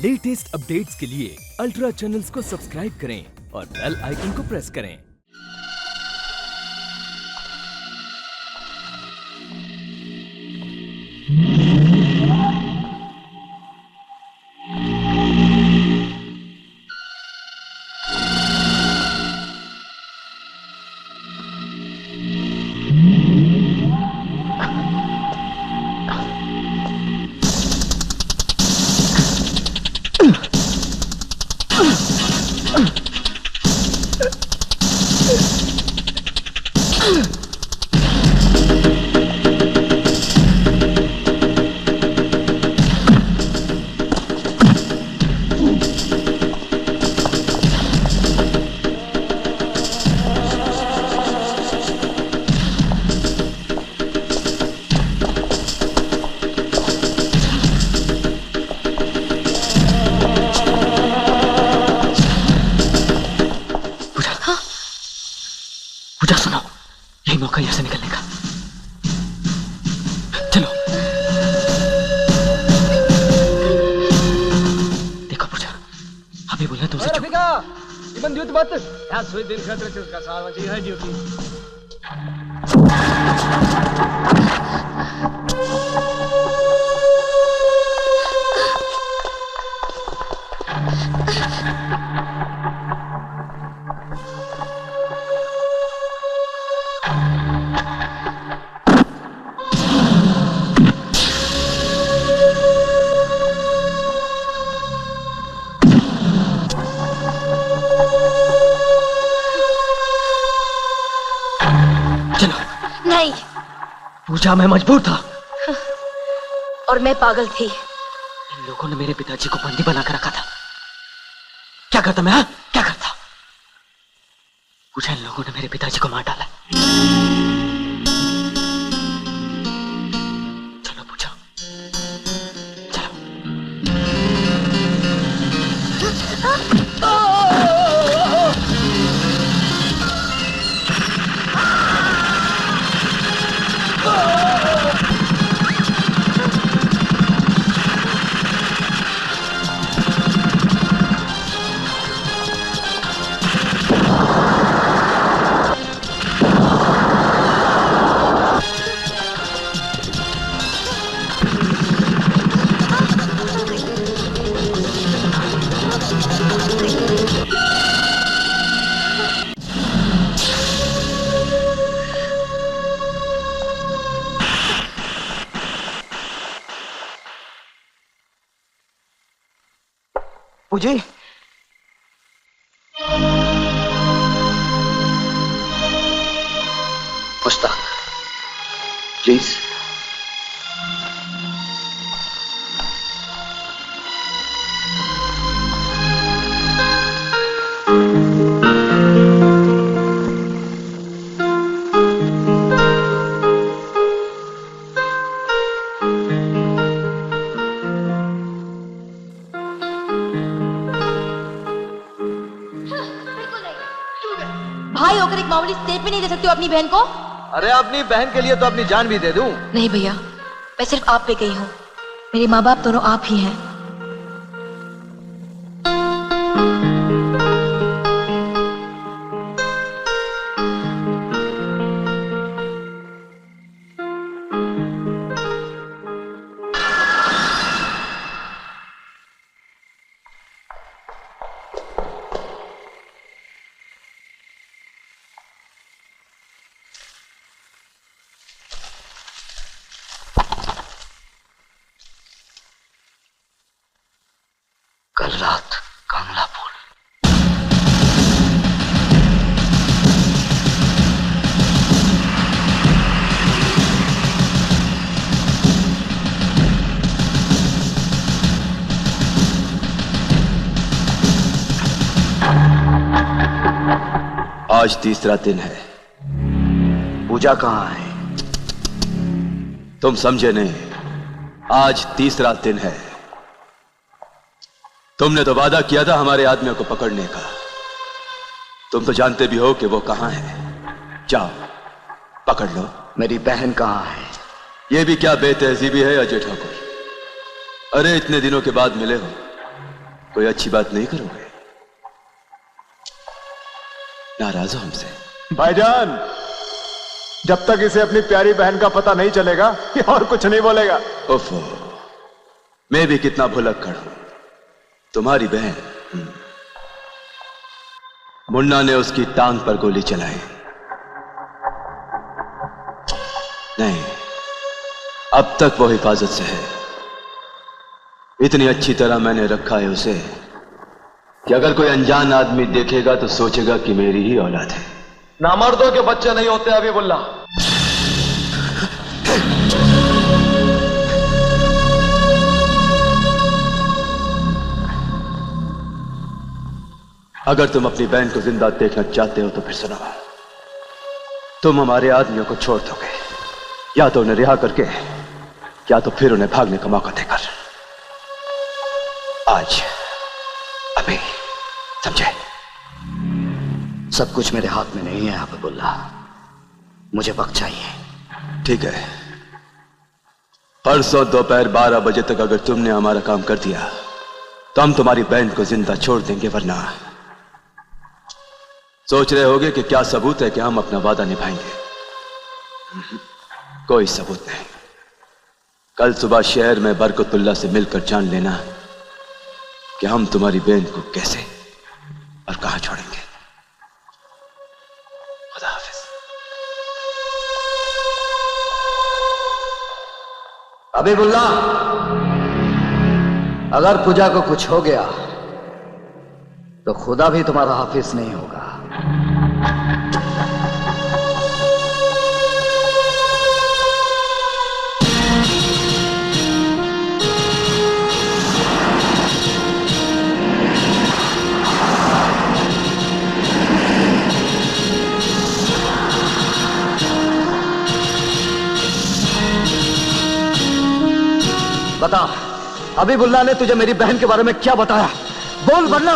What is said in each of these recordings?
Latest updates के लिए ultra channels को सब्सक्राइब करें और बेल आइकन को प्रेस करें। पूजा सुनो, यही मौका यहाँ से निकलने का। चलो। देखो पूजा, अभी बोलना तुमसे चुप। इमन ड्यूटी बात यार सुई दिन खतरे से उसका सारा चाहिए है ड्यूटी। नहीं पूजा, मैं मजबूर था और मैं पागल थी। इन लोगों ने मेरे पिताजी को बंदी बनाकर रखा था। क्या करता मैं? क्या करता? पूजा, इन लोगों ने मेरे पिताजी को मार डाला। चलो पूजा, चलो। पूजी, मुश्ताक, प्लीज। भाई होकर एक मामूली स्टेप भी नहीं दे सकते हो अपनी बहन को? अरे अपनी बहन के लिए तो अपनी जान भी दे दूं। नहीं भैया, मैं सिर्फ आप पे गई हूँ। मेरे माँ बाप दोनों आप ही हैं। कल रात कमलापुर। आज तीसरा दिन है। पूजा कहाँ है? तुम समझे नहीं, आज तीसरा दिन है। तुमने तो वादा किया था हमारे आदमियों को पकड़ने का। तुम तो जानते भी हो कि वो कहां है। जाओ पकड़ लो। मेरी बहन कहां है? ये भी क्या बेतहजीबी है अजय ठाकुर? अरे इतने दिनों के बाद मिले हो, कोई अच्छी बात नहीं करोगे? नाराज हो हमसे? भाईजान, जब तक इसे अपनी प्यारी बहन का पता नहीं चलेगा ये और कुछ नहीं बोलेगा। ओफो, मैं भी कितना भुलक्कड़ हूं। तुम्हारी बहन, मुन्ना ने उसकी टांग पर गोली चलाई। नहीं, अब तक वो हिफाजत से है। इतनी अच्छी तरह मैंने रखा है उसे कि अगर कोई अनजान आदमी देखेगा तो सोचेगा कि मेरी ही औलाद है। नामर्दों के बच्चे नहीं होते हबीबुल्ला। अगर तुम अपनी बहन को जिंदा देखना चाहते हो तो फिर सुनो, तुम हमारे आदमियों को छोड़ दोगे, या तो उन्हें रिहा करके, या तो फिर उन्हें भागने का मौका देकर। आज, अभी, समझे? सब कुछ मेरे हाथ में नहीं है हबीबुल्ला, मुझे वक्त चाहिए। ठीक है, परसों दोपहर 12 बजे तक अगर तुमने हमारा काम कर दिया तो हम तुम्हारी बहन को जिंदा छोड़ देंगे, वरना सोच रहे होगे कि क्या सबूत है कि हम अपना वादा निभाएंगे। कोई सबूत नहीं। कल सुबह शहर में बरकतुल्लाह से मिलकर जान लेना कि हम तुम्हारी बहन को कैसे और कहां छोड़ेंगे। खुदा हाफिज। हबीबुल्ला, अगर पूजा को कुछ हो गया तो खुदा भी तुम्हारा हाफिज नहीं होगा। बता, हबीबुल्ला ने तुझे मेरी बहन के बारे में क्या बताया? बोल वरना।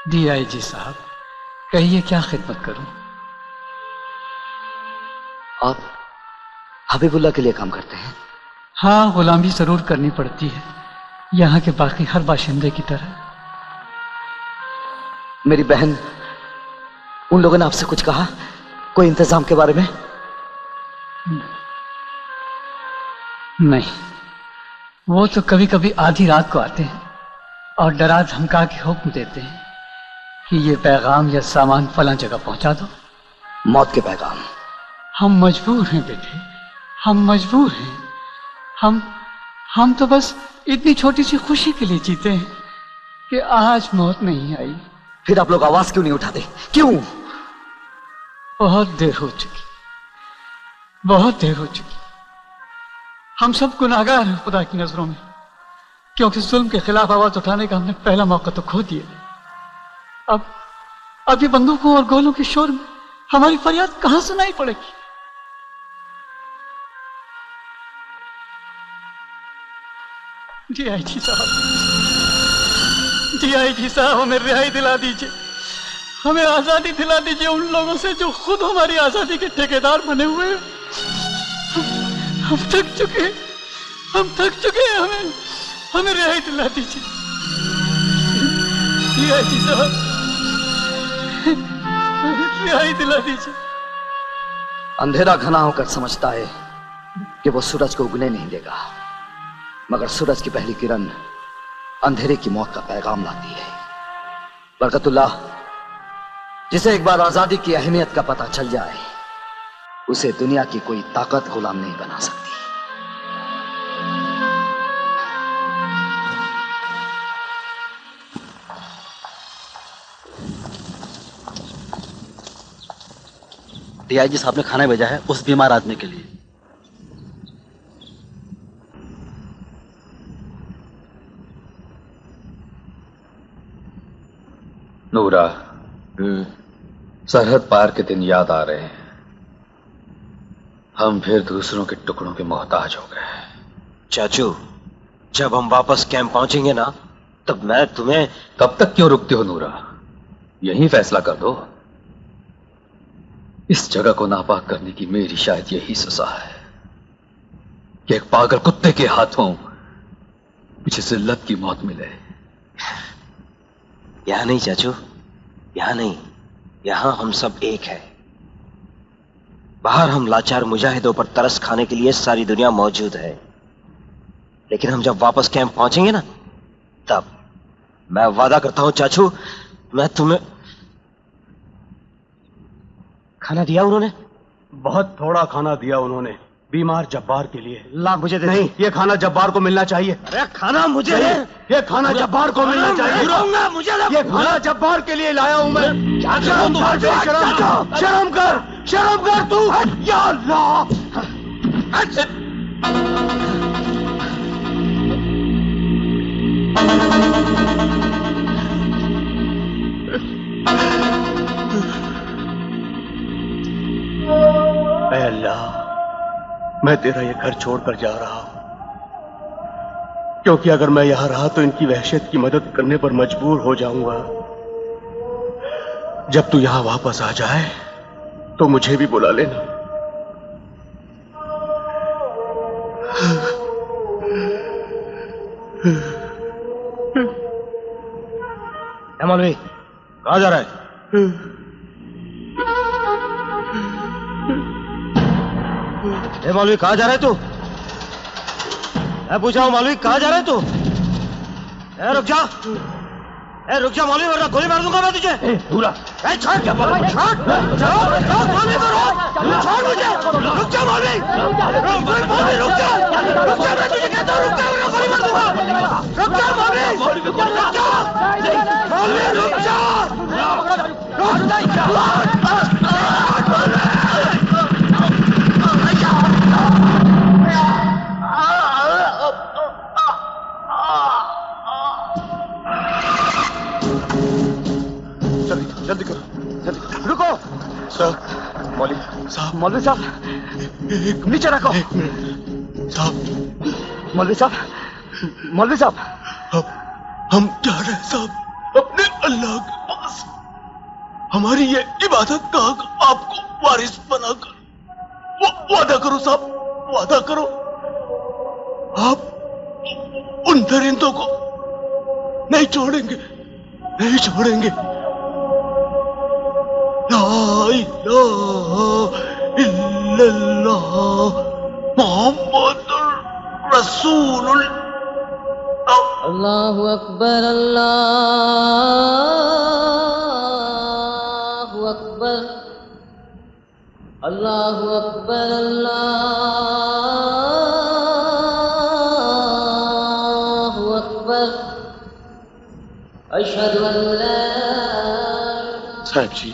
डीआईजी साहब, कहिए क्या खिदमत करूं? आप हबीबुल्ला के लिए काम करते हैं? हाँ, गुलामी जरूर करनी पड़ती है, यहाँ के बाकी हर बाशिंदे की तरह। मेरी बहन, उन लोगों ने आपसे कुछ कहा? कोई इंतजाम के बारे में? नहीं, वो तो कभी कभी आधी रात को आते हैं और डरा धमका के हुक्म देते हैं कि ये पैगाम या सामान फलां जगह पहुंचा दो। मौत के पैगाम? हम मजबूर हैं बेटे, हम मजबूर हैं। हम तो बस इतनी छोटी सी खुशी के लिए जीते हैं कि आज मौत नहीं आई। फिर आप लोग आवाज क्यों नहीं उठाते? क्यों? बहुत देर हो चुकी, बहुत देर हो चुकी। हम सब गुनाहगार हैं खुदा की नजरों में, क्योंकि जुल्म के खिलाफ आवाज उठाने का हमने पहला मौका तो खो दिया। अब ये बंदूकों और गोलों के शोर में हमारी फरियाद कहां सुनाई पड़ेगी? डीआईजी साहब, हमें रिहाई दिला दीजिए, हमें आजादी दिला दीजिए उन लोगों से जो खुद हमारी आजादी के ठेकेदार बने हुए हैं। हम थक चुके हैं, हमें रिहाई दिला दीजिए डीआईजी साहब, रिहाई दिला दीजिए। अंधेरा घना होकर समझता है कि वो सूरज को उगने नहीं देगा, मगर सूरज की पहली किरण अंधेरे की मौत का पैगाम लाती है। बरकतुल्लाह, जिसे एक बार आजादी की अहमियत का पता चल जाए, उसे दुनिया की कोई ताकत गुलाम नहीं बना सकती। डीआईजी साहब ने खाना भेजा है उस बीमार आदमी के लिए। नूरा, सरहद पार के दिन याद आ रहे हैं। हम फिर दूसरों के टुकड़ों के मोहताज हो गए। चाचू, जब हम वापस कैंप पहुंचेंगे ना, तब मैं तुम्हें। कब तक क्यों रुकते हो नूरा? यही फैसला कर दो। इस जगह को नापाक करने की मेरी शायद यही सजा है कि एक पागल कुत्ते के हाथों मुझे जिल्लत की मौत मिले। यहां नहीं चाचू, यहां नहीं, यहां हम सब एक है। बाहर हम लाचार मुजाहिदों पर तरस खाने के लिए सारी दुनिया मौजूद है, लेकिन हम जब वापस कैंप पहुंचेंगे ना, तब मैं वादा करता हूं चाचू, मैं तुम्हें खाना दिया उन्होंने? बहुत थोड़ा खाना दिया उन्होंने, बीमार जब्बार के लिए। ला मुझे दे। नहीं, ये खाना जब्बार को मिलना चाहिए। अरे खाना मुझे दे। ये खाना जब्बार को मिलना चाहिए। मुझे ये खाना जब्बार के लिए लाया हूं मैं। शर्म कर तू। या अल्लाह। ऐ अल्लाह, मैं तेरा ये घर छोड़कर जा रहा हूं, क्योंकि अगर मैं यहां रहा तो इनकी वहशत की मदद करने पर मजबूर हो जाऊंगा। जब तू यहां वापस आ जाए तो मुझे भी बुला लेना। मौलवी कहां जा रहा है? मौलवी कहां जा रहा है तू? मैं पूछ रहा हूं मौलवी कहां जा रहा है तू? रुक जा, रुक जा मौलवी, वरना गोली मार दूंगा मैं तुझे। पूरा छोड़ क्या मौलवी, छोड़ मौलवी को, छोड़ मुझे, रुक जा मौलवी, रुक जा, मैं तुझे कहता हूं रुक जा, वरना गोली मार दूंगा। रुक जा मौलवी, रुक जा मौलवी, रुक जा। जल्दी करो, जल्दी रुको। साहब, मौलवी साहब, नीचे रखो। साहब, मौलवी साहब, हम जा रहे हैं साहब अपने अल्लाह के पास। हमारी ये इबादत का हक आपको वारिस बनाकर वादा करो साहब, वादा करो। आप उन दरिंदों को नहीं छोड़ेंगे, नहीं छोड़ेंगे। ला इलाहा इल्लल्लाह मुहम्मदुर रसूलुल्लाह। अल्लाहु अकबर, अल्लाहु अकबर, अल्लाहु अकबर, अल्लाहु अकबर, अशहदु अन ला। साहब जी,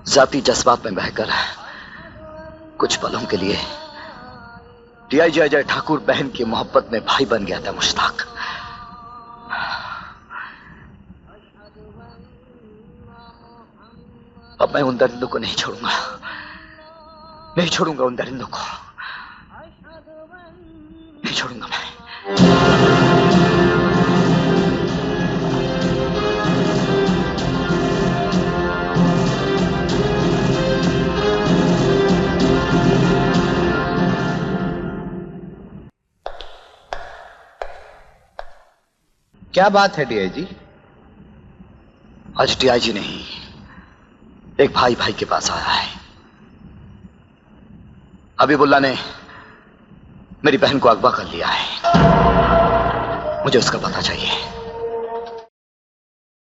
जाती जज्बात में बहकर कुछ पलों के लिए डीआईजी अजय ठाकुर बहन की मोहब्बत में भाई बन गया था मुश्ताक। अब मैं उन दरिंदों को नहीं छोड़ूंगा, नहीं छोड़ूंगा उन दरिंदों को, नहीं छोड़ूंगा मैं। क्या बात है डीआईजी? आज डीआईजी नहीं, एक भाई भाई के पास आया है। हबीबुल्लाह ने मेरी बहन को अगवा कर लिया है, मुझे उसका पता चाहिए।